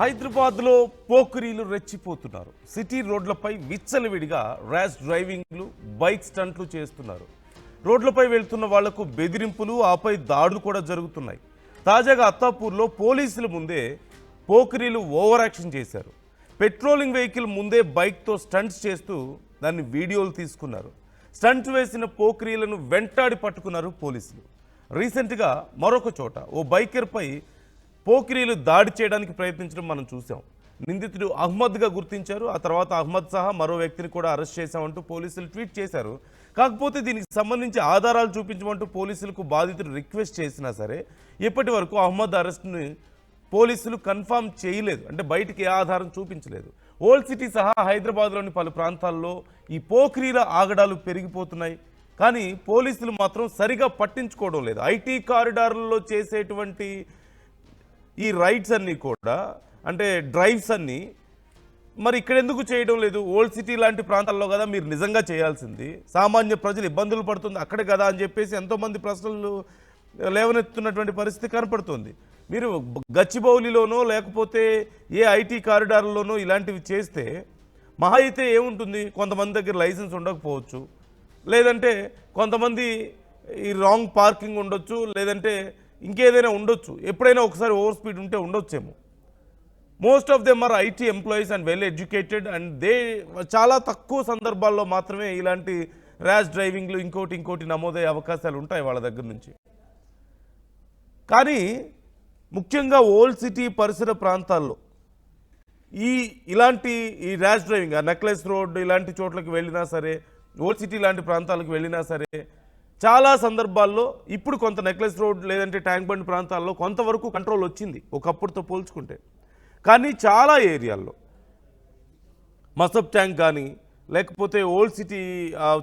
హైదరాబాద్లో పోకిరీలు రెచ్చిపోతున్నారు. సిటీ రోడ్లపై విచ్చలవిడిగా ర్యాష్ డ్రైవింగ్లు, బైక్ స్టంట్లు చేస్తున్నారు. రోడ్లపై వెళ్తున్న వాళ్లకు బెదిరింపులు, ఆపై దాడులు కూడా జరుగుతున్నాయి. తాజాగా అత్తాపూర్లో పోలీసుల ముందే పోకిరీలు ఓవర్ యాక్షన్ చేశారు. పెట్రోలింగ్ వెహికల్ ముందే బైక్తో స్టంట్స్ చేస్తూ దాన్ని వీడియోలు తీసుకున్నారు. స్టంట్ వేసిన పోకిరీలను వెంటాడి పట్టుకున్నారు పోలీసులు. రీసెంట్గా మరొక చోట ఓ బైకర్పై పోకిరీలు దాడి చేయడానికి ప్రయత్నించడం మనం చూసాం. నిందితుడు అహ్మద్గా గుర్తించారు. ఆ తర్వాత అహ్మద్ సహా మరో వ్యక్తిని కూడా అరెస్ట్ చేశామంటూ పోలీసులు ట్వీట్ చేశారు. కాకపోతే దీనికి సంబంధించి ఆధారాలు చూపించమంటూ పోలీసులకు బాధితుడు రిక్వెస్ట్ చేసినా సరే ఇప్పటి వరకు అహ్మద్ అరెస్ట్ని పోలీసులు కన్ఫర్మ్ చేయలేదు. అంటే బయటికి ఏ ఆధారం చూపించలేదు. ఓల్డ్ సిటీ సహా హైదరాబాద్లోని పలు ప్రాంతాల్లో ఈ పోకిరీల ఆగడాలు పెరిగిపోతున్నాయి. కానీ పోలీసులు మాత్రం సరిగా పట్టించుకోవడం లేదు. ఐటీ కారిడార్లలో చేసేటువంటి ఈ రైడ్స్ అన్నీ కూడా, అంటే డ్రైవ్స్ అన్నీ మరి ఇక్కడ ఎందుకు చేయడం లేదు? ఓల్డ్ సిటీ లాంటి ప్రాంతాల్లో కదా మీరు నిజంగా చేయాల్సింది. సామాన్య ప్రజలు ఇబ్బందులు పడుతుంది అక్కడే కదా అని చెప్పేసి ఎంతోమంది ప్రశ్నలు లేవనెత్తుతున్నటువంటి పరిస్థితి కనపడుతుంది. మీరు గచ్చిబౌలిలోనో లేకపోతే ఏ ఐటీ కారిడార్లోనో ఇలాంటివి చేస్తే మహా అయితే ఏముంటుంది? కొంతమంది దగ్గర లైసెన్స్ ఉండకపోవచ్చు, లేదంటే కొంతమంది ఈ రాంగ్ పార్కింగ్ ఉండొచ్చు, లేదంటే ఇంకేదైనా ఉండొచ్చు. ఎప్పుడైనా ఒకసారి ఓవర్ స్పీడ్ ఉంటే ఉండొచ్చేమో. Most of them or IT employees and well educated and they చాలా తక్కువ సందర్భాల్లో మాత్రమే ఇలాంటి ర్యాష్ డ్రైవింగ్లు ఇంకోటి నమోదయ్యే అవకాశాలు ఉంటాయి వాళ్ళ దగ్గర నుంచి. కానీ ముఖ్యంగా ఓల్డ్ సిటీ పరిసర ప్రాంతాల్లో ఇలాంటి ర్యాష్ డ్రైవింగ్, నెక్లెస్ రోడ్ ఇలాంటి చోట్లకి వెళ్ళినా సరే, ఓల్డ్ సిటీ లాంటి ప్రాంతాలకు వెళ్ళినా సరే చాలా సందర్భాల్లో ఇప్పుడు కొంత నెక్లెస్ రోడ్ లేదంటే ట్యాంక్ బండ్ ప్రాంతాల్లో కొంతవరకు కంట్రోల్ వచ్చింది ఒకప్పుడుతో పోల్చుకుంటే. కానీ చాలా ఏరియాల్లో మసబ్ ట్యాంక్ కానీ, లేకపోతే ఓల్డ్ సిటీ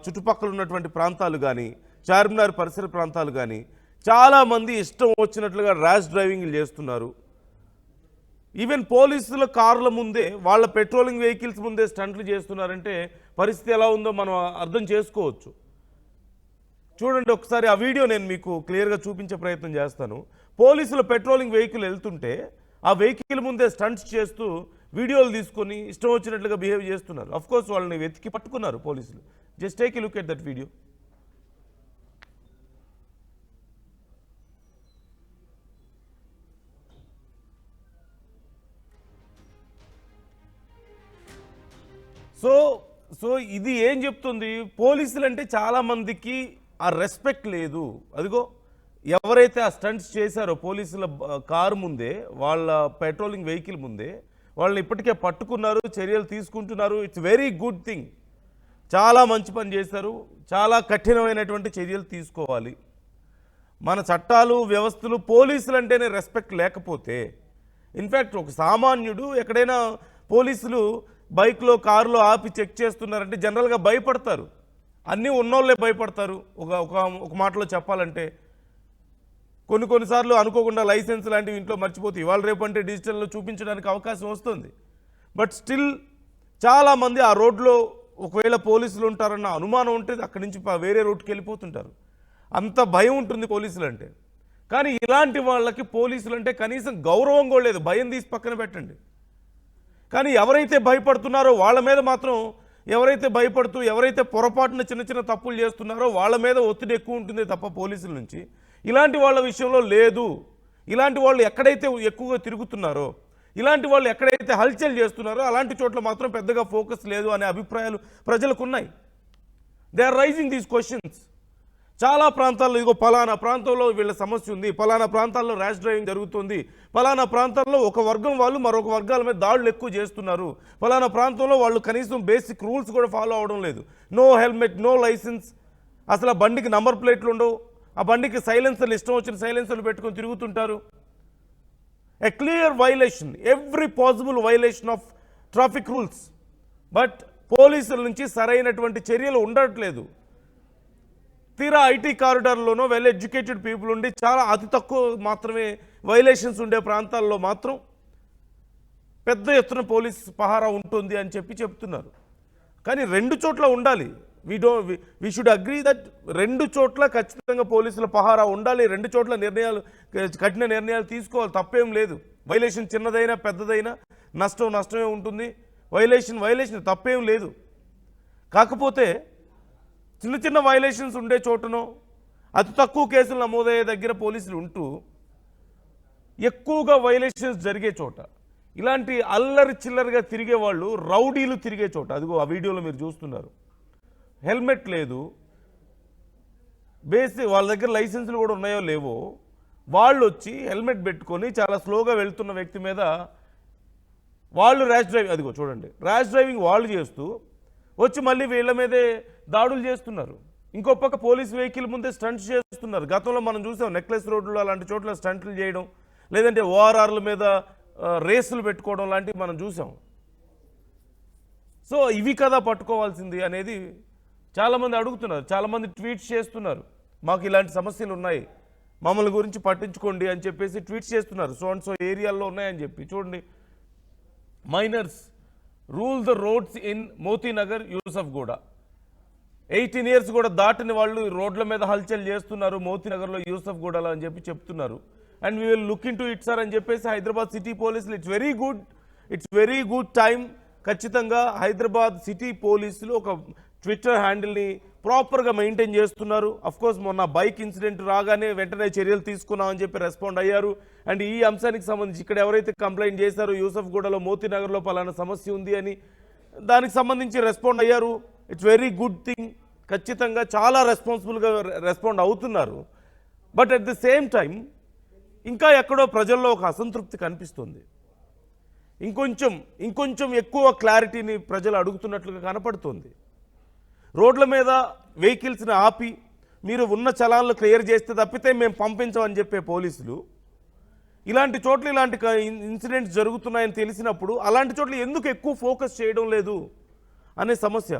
చుట్టుపక్కల ఉన్నటువంటి ప్రాంతాలు కానీ, చార్మినార్ పరిసర ప్రాంతాలు కానీ చాలామంది ఇష్టం వచ్చినట్లుగా ర్యాష్ డ్రైవింగ్లు చేస్తున్నారు. ఈవెన్ పోలీసుల కార్ల ముందే, వాళ్ళ పెట్రోలింగ్ వెహికల్స్ ముందే స్టంట్లు చేస్తున్నారంటే పరిస్థితి ఎలా ఉందో మనం అర్థం చేసుకోవచ్చు. చూడండి ఒకసారి ఆ వీడియో నేను మీకు క్లియర్గా చూపించే ప్రయత్నం చేస్తాను. పోలీసులు పెట్రోలింగ్ వెహికల్ వెళ్తుంటే ఆ వెహికల్ ముందే స్టంట్స్ చేస్తూ వీడియోలు తీసుకొని ఇష్టం వచ్చినట్లుగా బిహేవ్ చేస్తున్నారు. అఫ్ కోర్స్ వాళ్ళని వెతికి పట్టుకున్నారు పోలీసులు. Just take a look at that video. So ఇది ఏం చెప్తుంది? పోలీసులు అంటే చాలామందికి ఆ రెస్పెక్ట్ లేదు. అదిగో ఎవరైతే ఆ స్టంట్స్ చేశారో పోలీసుల కారు ముందే, వాళ్ళ పెట్రోలింగ్ వెహికల్ ముందే వాళ్ళని ఇప్పటికే పట్టుకున్నారు, చర్యలు తీసుకుంటున్నారు. It's very good thing. చాలా మంచి పని చేశారు. చాలా కఠినమైనటువంటి చర్యలు తీసుకోవాలి. మన చట్టాలు, వ్యవస్థలు, పోలీసులు అంటేనే రెస్పెక్ట్ లేకపోతే, ఇన్ఫ్యాక్ట్ ఒక సామాన్యుడు ఎక్కడైనా పోలీసులు బైక్లో, కారులో ఆపి చెక్ చేస్తున్నారంటే జనరల్గా భయపడతారు. అన్నీ ఉన్నోళ్ళే భయపడతారు. ఒక మాటలో చెప్పాలంటే కొన్నిసార్లు అనుకోకుండా లైసెన్స్ లాంటివి ఇంట్లో మర్చిపోతే ఇవాళ రేపు అంటే డిజిటల్లో చూపించడానికి అవకాశం వస్తుంది. బట్ స్టిల్ చాలామంది ఆ రోడ్లో ఒకవేళ పోలీసులు ఉంటారన్న అనుమానం ఉంటే అక్కడి నుంచి వేరే రూట్కి వెళ్ళిపోతుంటారు. అంత భయం ఉంటుంది పోలీసులు అంటే. కానీ ఇలాంటి వాళ్ళకి పోలీసులు అంటే కనీసం గౌరవం కూడా లేదు. భయం తీసి పక్కన పెట్టండి. కానీ ఎవరైతే భయపడుతున్నారో వాళ్ళ మీద మాత్రం, ఎవరైతే పొరపాటున చిన్న తప్పులు చేస్తున్నారో వాళ్ళ మీద ఒత్తిడి ఎక్కువ ఉంటుంది తప్ప పోలీసుల నుంచి ఇలాంటి వాళ్ళ విషయంలో లేదు. ఇలాంటి వాళ్ళు ఎక్కడైతే ఎక్కువగా తిరుగుతున్నారో, ఇలాంటి వాళ్ళు ఎక్కడైతే హల్చల్ చేస్తున్నారో అలాంటి చోట్ల మాత్రం పెద్దగా ఫోకస్ లేదు అనే అభిప్రాయాలు ప్రజలకు ఉన్నాయి. They are raising these questions. చాలా ప్రాంతాల్లో ఇదిగో పలానా ప్రాంతంలో వీళ్ళ సమస్య ఉంది, పలానా ప్రాంతాల్లో ర్యాష్ డ్రైవింగ్ జరుగుతుంది, పలానా ప్రాంతాల్లో ఒక వర్గం వాళ్ళు మరొక వర్గాల మీద దాడులు ఎక్కువ చేస్తున్నారు, పలానా ప్రాంతంలో వాళ్ళు కనీసం బేసిక్ రూల్స్ కూడా ఫాలో అవడం లేదు. నో హెల్మెట్, నో లైసెన్స్, అసలు ఆ బండికి నంబర్ ప్లేట్లు ఉండవు, ఆ బండికి సైలెన్సర్లు ఇష్టం వచ్చిన సైలెన్సర్లు పెట్టుకొని తిరుగుతుంటారు. A clear violation, every possible violation of traffic rules. But పోలీసుల నుంచి సరైనటువంటి చర్యలు ఉండట్లేదు. తీరా ఐటీ కారిడార్లోనో వెల్ ఎడ్యుకేటెడ్ పీపుల్ ఉండి చాలా అతి తక్కువ మాత్రమే వైలేషన్స్ ఉండే ప్రాంతాల్లో మాత్రం పెద్ద ఎత్తున పోలీస్ పహారా ఉంటుంది అని చెప్తున్నారు. కానీ రెండు చోట్ల ఉండాలి. వి షుడ్ అగ్రీ దట్ 2 చోట్ల ఖచ్చితంగా పోలీసుల పహారా ఉండాలి, 2 చోట్ల కఠిన నిర్ణయాలు తీసుకోవాలి, తప్పేం లేదు. వైలేషన్ చిన్నదైనా పెద్దదైనా నష్టమే ఉంటుంది. వైలేషన్ తప్పేం లేదు. కాకపోతే చిన్న వైలేషన్స్ ఉండే చోటనో అతి తక్కువ కేసులు నమోదయ్యే దగ్గర పోలీసులు ఉంటూ ఎక్కువగా వైలేషన్స్ జరిగే చోట, ఇలాంటి అల్లరి చిల్లరిగా తిరిగే వాళ్ళు, రౌడీలు తిరిగే చోట, అదిగో ఆ వీడియోలో మీరు చూస్తున్నారు, హెల్మెట్ లేదు, వాళ్ళ దగ్గర లైసెన్సులు కూడా ఉన్నాయో లేవో, వాళ్ళు వచ్చి హెల్మెట్ పెట్టుకొని చాలా స్లోగా వెళ్తున్న వ్యక్తి మీద వాళ్ళు అదిగో చూడండి, ర్యాష్ డ్రైవింగ్ వాళ్ళు చేస్తూ వచ్చి మళ్ళీ వీళ్ళ మీదే దాడులు చేస్తున్నారు. ఇంకో పక్క పోలీస్ వెహికల్ ముందే స్టంట్స్ చేస్తున్నారు. గతంలో మనం చూసాం నెక్లెస్ రోడ్లు అలాంటి చోట్ల స్టంట్లు చేయడం, లేదంటే ఓఆర్ఆర్ల మీద రేసులు పెట్టుకోవడం లాంటివి మనం చూసాం. సో ఇవి కదా పట్టుకోవాల్సింది అనేది చాలామంది అడుగుతున్నారు, చాలామంది ట్వీట్స్ చేస్తున్నారు, మాకు ఇలాంటి సమస్యలు ఉన్నాయి, మమ్మల్ని గురించి పట్టించుకోండి అని చెప్పేసి ట్వీట్స్ చేస్తున్నారు. సో ఏరియాల్లో ఉన్నాయని చెప్పి. చూడండి, minors rule the roads in Motinagar, Yusufguda. 18 years కూడా దాటిన వాళ్ళు రోడ్ల మీద హల్చల్ చేస్తున్నారు మోతీనగర్లో, యూసఫ్గూడలో అని చెప్పి చెప్తున్నారు. And we will look in to it sir అని చెప్పేసి హైదరాబాద్ సిటీ పోలీసులు ఇట్స్ వెరీ గుడ్ టైం. ఖచ్చితంగా హైదరాబాద్ సిటీ పోలీసులు ఒక ట్విట్టర్ హ్యాండిల్ని ప్రాపర్గా మెయింటైన్ చేస్తున్నారు. అఫ్కోర్స్ మొన్న బైక్ ఇన్సిడెంట్ రాగానే వెంటనే చర్యలు తీసుకున్నామని చెప్పి రెస్పాండ్ అయ్యారు. అండ్ ఈ అంశానికి సంబంధించి ఇక్కడ ఎవరైతే కంప్లైంట్ చేశారో యూసఫ్గూడలో మోతీనగర్లో పలానా సమస్య ఉంది అని, దానికి సంబంధించి రెస్పాండ్ అయ్యారు. It's very good thing. ఖచ్చితంగా చాలా రెస్పాన్సిబుల్గా రెస్పాండ్ అవుతున్నారు. But at the same time ఇంకా ఎక్కడో ప్రజల్లో ఒక అసంతృప్తి కనిపిస్తుంది. ఇంకొంచెం ఎక్కువ క్లారిటీని ప్రజలు అడుగుతున్నట్లుగా కనపడుతుంది. రోడ్ల మీద వెహికల్స్ని ఆపి మీరు ఉన్న చలాన్లు క్లియర్ చేస్తే తప్పితే మేము పంపించమని చెప్పే పోలీసులు ఇలాంటి చోట్ల ఇలాంటి ఇన్సిడెంట్స్ జరుగుతున్నాయని తెలిసినప్పుడు అలాంటి చోట్ల ఎందుకు ఎక్కువ ఫోకస్ చేయడం లేదు అనే సమస్య.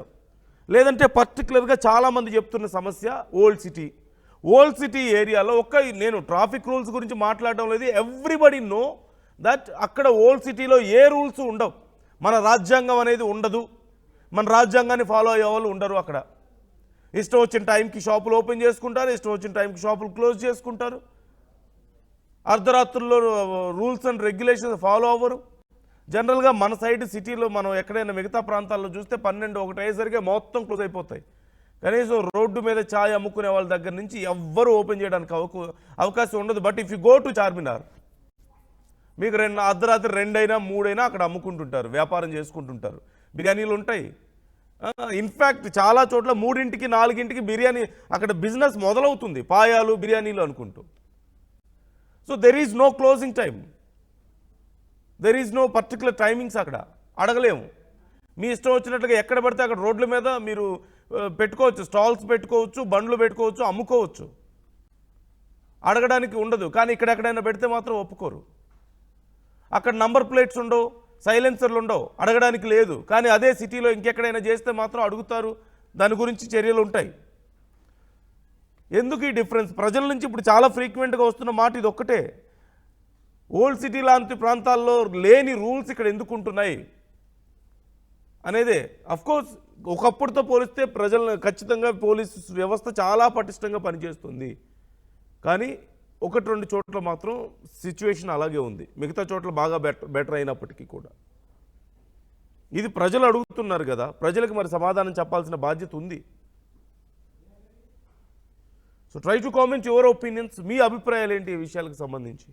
లేదంటే పర్టికులర్గా చాలామంది చెప్తున్న సమస్య ఓల్డ్ సిటీ ఏరియాలో నేను ట్రాఫిక్ రూల్స్ గురించి మాట్లాడడం లేదు. ఎవ్రీబడి నో దట్ అక్కడ ఓల్డ్ సిటీలో ఏ రూల్స్ ఉండవు, మన రాజ్యాంగం అనేది ఉండదు, మన రాజ్యాంగాన్ని ఫాలో అయ్యే వాళ్ళు ఉండరు. అక్కడ ఇష్టం వచ్చిన టైంకి షాపులు ఓపెన్ చేసుకుంటారు, ఇష్టం వచ్చిన టైంకి షాపులు క్లోజ్ చేసుకుంటారు, అర్ధరాత్రుల్లో రూల్స్ అండ్ రెగ్యులేషన్స్ ఫాలో అవ్వరు. జనరల్గా మన సైడ్ సిటీలో మనం ఎక్కడైనా మిగతా ప్రాంతాల్లో చూస్తే 12-1 అయ్యేసరికి మొత్తం క్లోజ్ అయిపోతాయి. కనీసం రోడ్డు మీద ఛాయ్ అమ్ముకునే వాళ్ళ దగ్గర నుంచి ఎవ్వరూ ఓపెన్ చేయడానికి అవకాశం ఉండదు. But if you go to Charminar, మీకు అర్ధరాత్రి 2 అయినా 3 అయినా అక్కడ అమ్ముకుంటుంటారు, వ్యాపారం చేసుకుంటుంటారు, బిర్యానీలు ఉంటాయి. ఇన్ఫ్యాక్ట్ చాలా చోట్ల 3-4 బిర్యానీ అక్కడ బిజినెస్ మొదలవుతుంది, పాయాలు బిర్యానీలు అనుకుంటూ. So there is no closing time, there is no particular timings. అక్కడ అడగలేము, మీ ఇష్టం వచ్చినట్లుగా ఎక్కడ పడితే అక్కడ రోడ్ల మీద మీరు పెట్టుకోవచ్చు, స్టాల్స్ పెట్టుకోవచ్చు, బండ్లు పెట్టుకోవచ్చు, అమ్ముకోవచ్చు, అడగడానికి ఉండదు. కానీ ఇక్కడెక్కడైనా పెడితే మాత్రం ఒప్పుకోరు. అక్కడ నంబర్ ప్లేట్స్ ఉండవు, సైలెన్సర్లు ఉండవు, అడగడానికి లేదు. కానీ అదే సిటీలో ఇంకెక్కడైనా చేస్తే మాత్రం అడుగుతారు, దాని గురించి చర్యలు ఉంటాయి. ఎందుకు ఈ డిఫరెన్స్? ప్రజల నుంచి ఇప్పుడు చాలా ఫ్రీక్వెంట్గా వస్తున్న మాట ఇది ఒక్కటే, ఓల్డ్ సిటీ లాంటి ప్రాంతాల్లో లేని రూల్స్ ఇక్కడ ఎందుకు ఉంటున్నాయి అనేదే. అఫ్కోర్స్ ఒకప్పుడుతో పోలిస్తే ప్రజలను ఖచ్చితంగా పోలీసు వ్యవస్థ చాలా పటిష్టంగా పనిచేస్తుంది. కానీ 1-2 చోట్ల మాత్రం సిచ్యువేషన్ అలాగే ఉంది, మిగతా చోట్ల బాగా బెటర్ అయినప్పటికీ కూడా. ఇది ప్రజలు అడుగుతున్నారు కదా, ప్రజలకు మరి సమాధానం చెప్పాల్సిన బాధ్యత ఉంది. So try to comment your opinions, మీ అభిప్రాయాలు ఏంటి ఈ విషయాలకు సంబంధించి.